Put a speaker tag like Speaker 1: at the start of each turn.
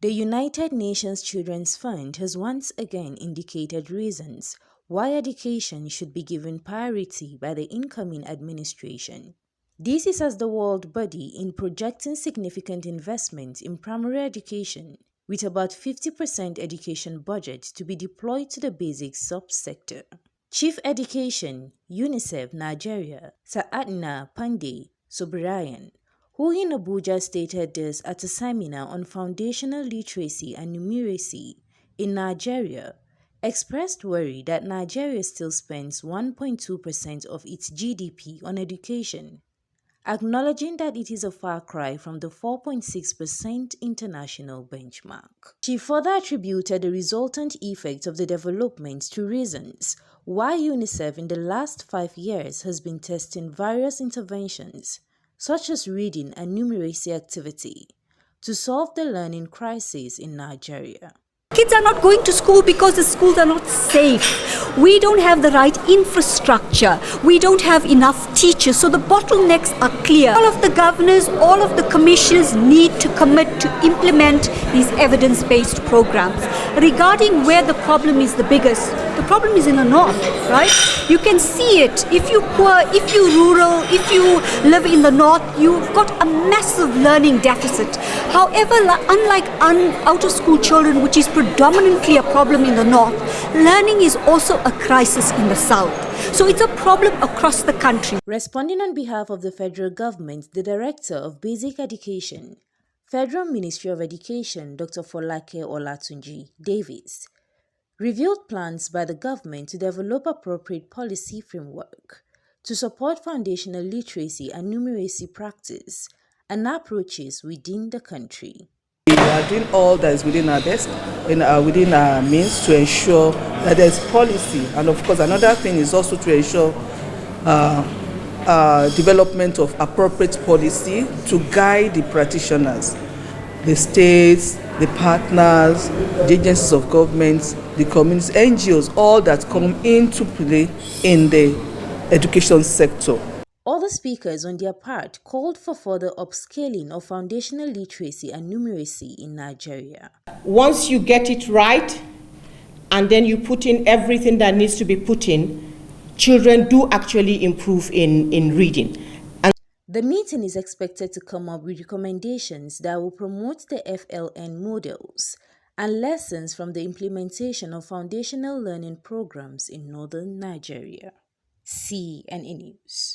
Speaker 1: The United Nations Children's Fund has once again indicated reasons why education should be given priority by the incoming administration. This is as the world body in projecting significant investment in primary education, with about 50% education budget to be deployed to the basic subsector. Chief Education UNICEF Nigeria, Saadhna Panday Soobrayan, who in Abuja stated this at a seminar on foundational literacy and numeracy in Nigeria, expressed worry that Nigeria still spends 1.2% of its GDP on education, acknowledging that it is a far cry from the 4.6% international benchmark. She further attributed the resultant effects of the development to reasons why UNICEF in the last 5 years has been testing various interventions, such as reading and numeracy activity, to solve the learning crisis in Nigeria.
Speaker 2: Kids are not going to school because the schools are not safe. We don't have the right infrastructure. We don't have enough teachers. So the bottlenecks are clear. All of the governors, all of the commissioners need to commit to implement these evidence-based programs. Regarding where the problem is the biggest, the problem is in the north, right? You can see it. If you're poor, if you're rural, if you live in the north, you've got a massive learning deficit. However, unlike out-of-school children, which is predominantly a problem in the north, learning is also a crisis in the south. So it's a problem across the country.
Speaker 1: Responding on behalf of the federal government, the Director of Basic Education, Federal Ministry of Education, Dr. Folake Olatunji Davis, revealed plans by the government to develop appropriate policy framework to support foundational literacy and numeracy practice and approaches within the country.
Speaker 3: We are doing all that is within our best, within our means, to ensure that there's policy. And of course, another thing is also to ensure development of appropriate policy to guide the practitioners, the states, the partners, the agencies of government, the communities, NGOs, all that come into play in the education sector.
Speaker 1: Other speakers on their part called for further upscaling of foundational literacy and numeracy in Nigeria.
Speaker 4: Once you get it right, and then you put in everything that needs to be put in, children do actually improve in reading.
Speaker 1: The meeting is expected to come up with recommendations that will promote the FLN models and lessons from the implementation of foundational learning programs in northern Nigeria. CNA News.